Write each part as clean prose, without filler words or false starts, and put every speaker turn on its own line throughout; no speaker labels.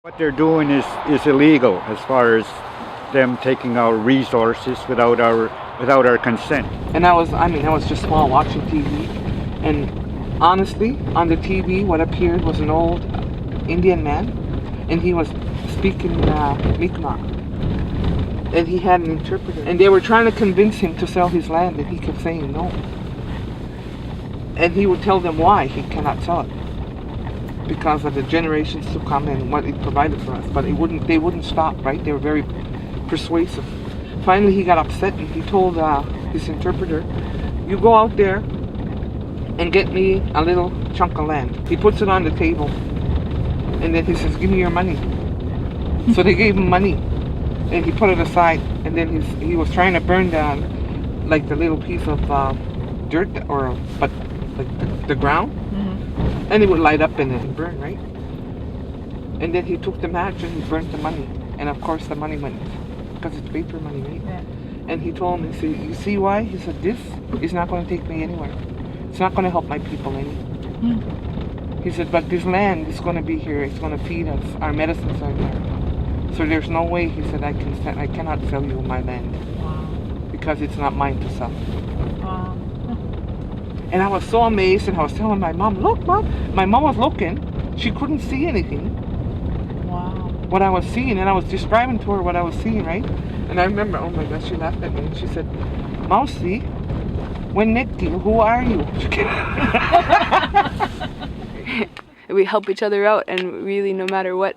What they're doing is illegal as far as them taking our resources without our consent.
And I was just while watching TV, and honestly, on the TV, what appeared was an old Indian man, and he was speaking Mi'kmaq, and he had an interpreter, and they were trying to convince him to sell his land, and he kept saying no. And he would tell them why he cannot sell it, because of the generations to come and what it provided for us. But they wouldn't stop, right? They were very persuasive. Finally, he got upset and he told his interpreter, "You go out there and get me a little chunk of land." He puts it on the table, and then he says, "Give me your money." So they gave him money, and he put it aside. And then he was trying to burn down like the little piece of dirt, but like the ground. And it would light up and then burn, right? And then he took the match and he burnt the money. And of course the money went, because it's paper money, right? Yeah. And he told me, he said, "You see why?" He said, "This is not going to take me anywhere. It's not going to help my people any." He said, "But this land is going to be here. It's going to feed us. Our medicines are there. So there's no way," he said, I cannot sell you my land. Wow. Because it's not mine to sell." Wow. And I was so amazed, and I was telling my mom, "Look, Mom." My mom was looking. She couldn't see anything. Wow. What I was seeing, and I was describing to her what I was seeing, right? And I remember, oh my gosh, she laughed at me, and she said, "Mousy, who are you?"
We help each other out, and really no matter what,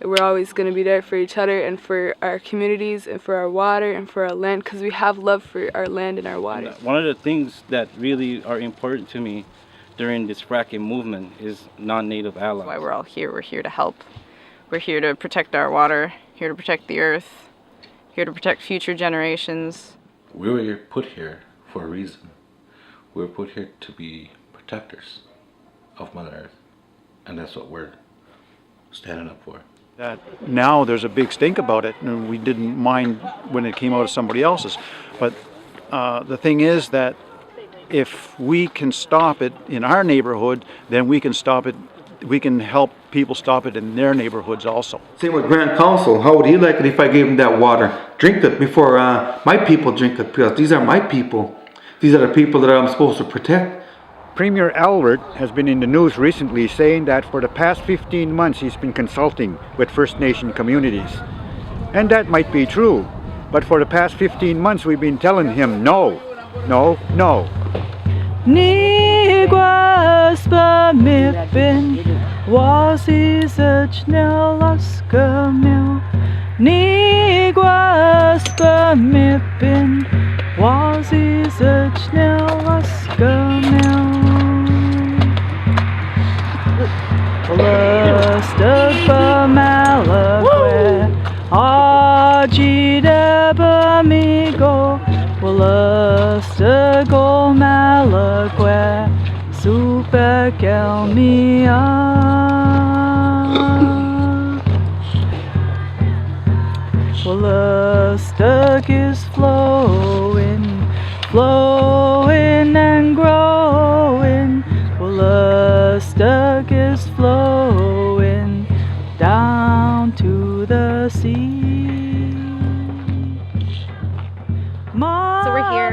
we're always going to be there for each other and for our communities and for our water and for our land, because we have love for our land and our water.
One of the things that really are important to me during this fracking movement is non-native allies.
Why we're all here. We're here to help. We're here to protect our water, here to protect the earth, here to protect future generations.
We were put here for a reason. We were put here to be protectors of Mother Earth, and that's what we're standing up for.
That now there's a big stink about it, and we didn't mind when it came out of somebody else's. But the thing is that if we can stop it in our neighborhood, then we can stop it. We can help people stop it in their neighborhoods also.
Same with Grand Council. How would he like it if I gave him that water? Drink it before my people drink it, because these are my people. These are the people that I'm supposed to protect.
Premier Albert has been in the news recently saying that for the past 15 months he's been consulting with First Nation communities. And that might be true, but for the past 15 months we've been telling him no, no, no.
Stuck is flowing, flowing and growing. Stuck is flowing down to the sea.
So we're here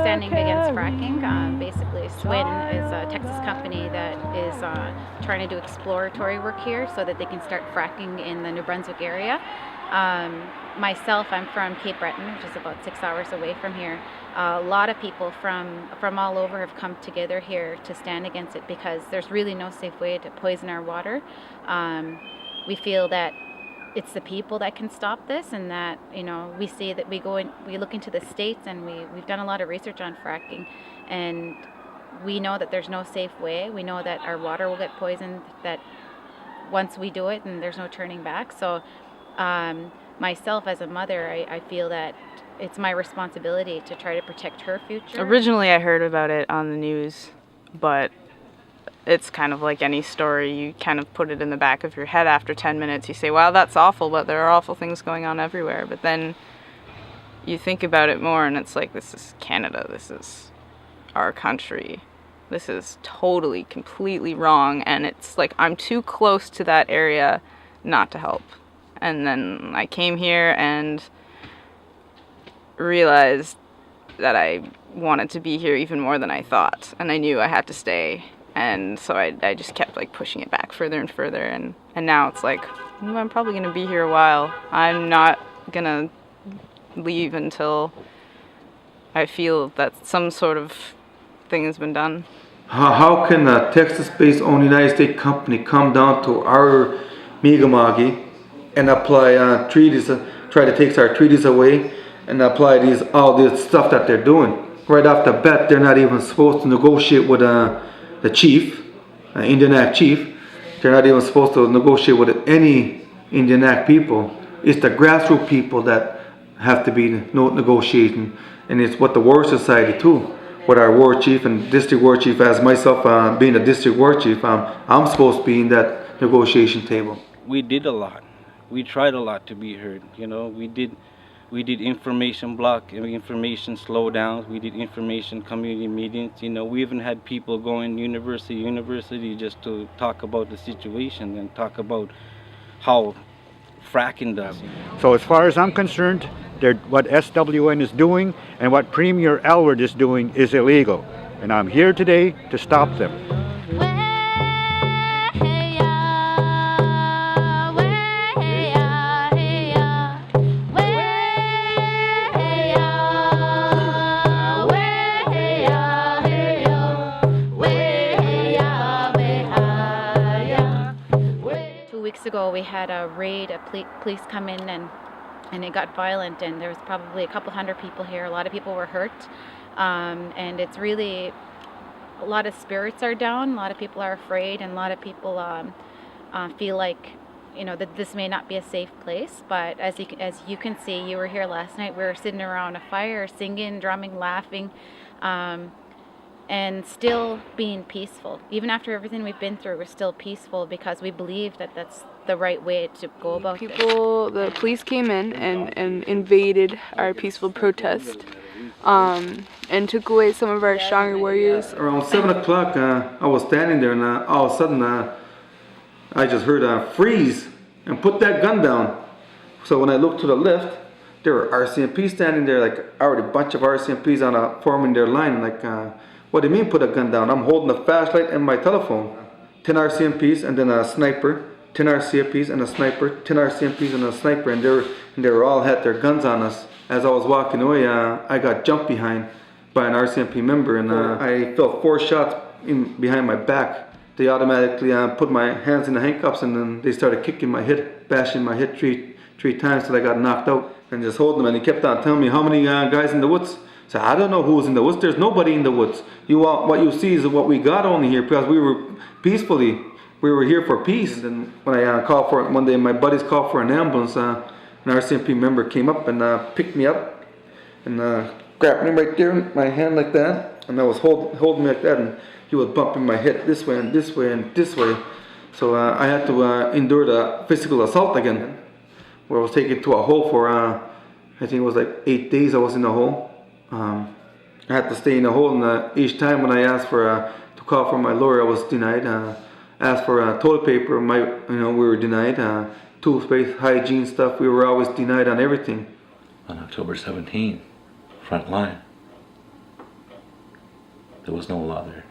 standing against fracking. Basically, SWIN is a Texas company that is trying to do exploratory work here so that they can start fracking in the New Brunswick area. Myself, I'm from Cape Breton, which is about 6 hours away from here. A lot of people from all over have come together here to stand against it, because there's really no safe way to poison our water. We feel that it's the people that can stop this, and that, you know, we see that we look into the states, and we've done a lot of research on fracking, and we know that there's no safe way. We know that our water will get poisoned, that once we do it, and there's no turning back. So myself as a mother, I feel that it's my responsibility to try to protect her future.
Originally I heard about it on the news, but it's kind of like any story. You kind of put it in the back of your head after 10 minutes. You say, wow, that's awful, but there are awful things going on everywhere. But then you think about it more, and it's like, this is Canada. This is our country. This is totally, completely wrong. And it's like, I'm too close to that area not to help. And then I came here and realized that I wanted to be here even more than I thought, and I knew I had to stay. And so I just kept like pushing it back further and further, and now it's like, I'm probably gonna be here a while. I'm not gonna leave until I feel that some sort of thing has been done.
How can a Texas-based owned United States company come down to our Mi'kmaq and apply treaties, try to take our treaties away and apply all this stuff that they're doing? Right off the bat, they're not even supposed to negotiate with the chief, Indian Act chief. They're not even supposed to negotiate with any Indian Act people. It's the grassroots people that have to be negotiating, and it's what the war society too. With our war chief and district war chief, as myself being a district war chief, I'm supposed to be in that negotiation table.
We did a lot. We tried a lot to be heard. You know, we did information block, information slowdowns. We did information community meetings. You know, we even had people going university just to talk about the situation and talk about how fracking does.
So as far as I'm concerned, what SWN is doing and what Premier Elwood is doing is illegal. And I'm here today to stop them.
Ago we had a raid, police come in and it got violent, and there was probably a couple hundred people here. A lot of people were hurt, and it's really, a lot of spirits are down, a lot of people are afraid, and a lot of people feel like, you know, that this may not be a safe place. But as you can see, you were here last night, we were sitting around a fire singing, drumming, laughing, and still being peaceful. Even after everything we've been through, we're still peaceful because we believe that that's the right way to go about it.
The police came in and invaded our peaceful protest, and took away some of our stronger warriors.
Around 7 o'clock, I was standing there, and all of a sudden, I just heard freeze and put that gun down. So when I looked to the left, there were RCMPs standing there, like already a bunch of RCMPs forming their line, like. What do you mean put a gun down? I'm holding a flashlight and my telephone. 10 RCMPs and then a sniper. 10 RCMPs and a sniper. 10 RCMPs and a sniper. And they were all had their guns on us. As I was walking away, I got jumped behind by an RCMP member, and I felt 4 shots behind my back. They automatically put my hands in the handcuffs, and then they started kicking my head, bashing my head three times till I got knocked out. And just holding them, and he kept on telling me, how many guys in the woods? So I don't know who's in the woods. There's nobody in the woods. What you see is what we got only here, because we were here for peace. And then when I called for it one day, my buddies called for an ambulance. An RCMP member came up and picked me up and grabbed me right there, my hand like that, and I was holding me like that, and he was bumping my head this way and this way and this way. So I had to endure the physical assault again, where I was taken to a hole for I think it was like 8 days. I was in the hole. I had to stay in the hole, and each time when I asked to call for my lawyer, I was denied. Asked for toilet paper, we were denied. Toothpaste, hygiene stuff, we were always denied on everything.
On October 17, front line, there was no law there.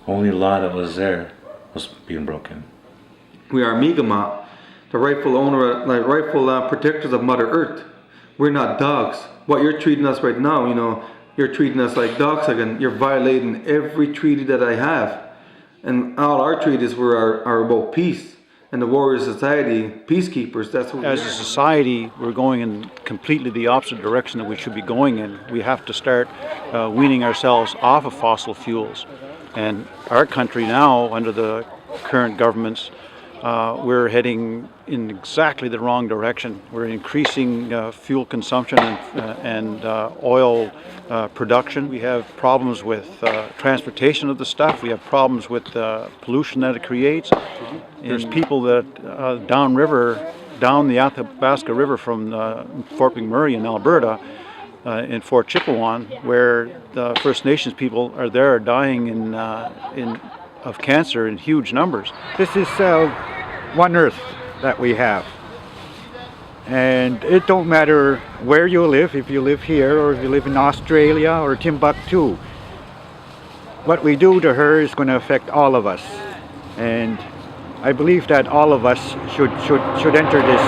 Only law that was there was being broken.
We are Mi'kmaq, the rightful protectors of Mother Earth. We're not dogs. What you're treating us right now, you're treating us like dogs again. You're violating every treaty that I have. And all our treaties are about peace. And the Warrior Society, peacekeepers, that's what we are.
As a society, we're going in completely the opposite direction that we should be going in. We have to start weaning ourselves off of fossil fuels. And our country now, under the current governments, we're heading in exactly the wrong direction. We're increasing fuel consumption and oil production. We have problems with transportation of the stuff. We have problems with pollution that it creates. There's people that down the Athabasca River from Fort McMurray in Alberta, in Fort Chipewyan, where the First Nations people are dying of cancer in huge numbers.
This is
one earth that we have. And it don't matter where you live, if you live here or if you live in Australia or Timbuktu. What we do to her is going to affect all of us. And I believe that all of us should enter this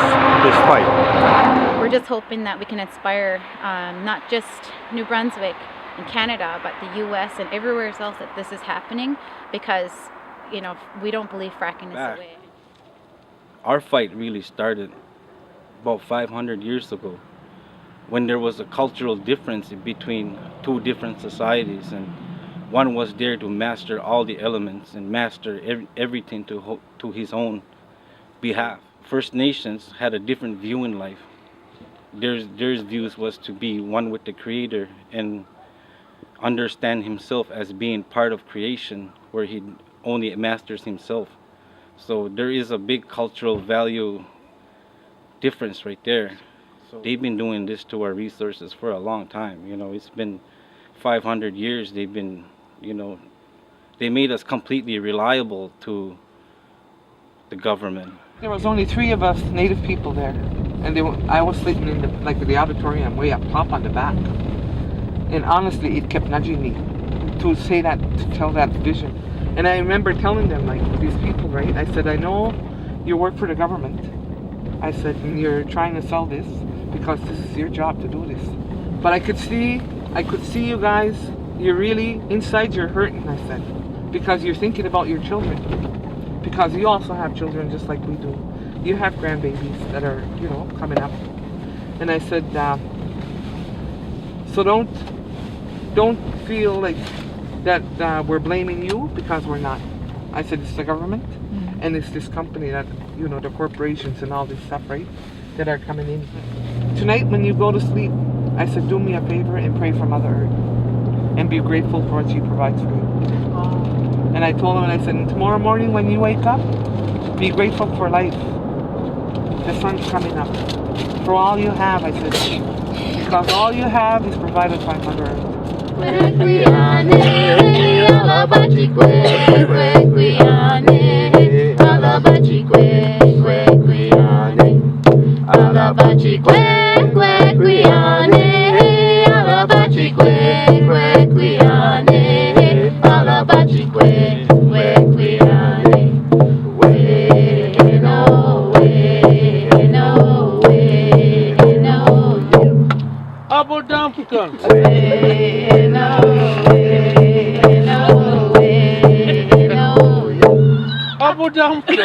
fight.
We're just hoping that we can inspire not just New Brunswick and Canada, but the U.S. and everywhere else that this is happening, because we don't believe fracking is the way.
Our fight really started about 500 years ago, when there was a cultural difference between two different societies, and one was there to master all the elements and master everything to his own behalf. First Nations had a different view in life. Their views was to be one with the Creator and understand himself as being part of creation, where he only masters himself. So there is a big cultural value difference right there. So they've been doing this to our resources for a long time. It's been 500 years. They've been, they made us completely reliable to the government.
There was only 3 of us Native people there, and I was sleeping in the auditorium way up top on the back. And honestly, it kept nudging me to say that, to tell that vision. And I remember telling them, these people, right? I said, I know you work for the government. I said, and you're trying to sell this because this is your job to do this. But I could see you guys, you're really, inside you're hurting, I said, because you're thinking about your children. Because you also have children just like we do. You have grandbabies that are, coming up. And I said, so don't feel like that we're blaming you, because we're not. I said, it's the government, and it's this company that, the corporations and all this stuff, right, that are coming in. Tonight when you go to sleep, I said, do me a favor and pray for Mother Earth and be grateful for what she provides for you. And I told him, and I said, and tomorrow morning when you wake up, be grateful for life. The sun's coming up. For all you have, I said, because all you have is provided by Mother Earth.
Abu Dumpton.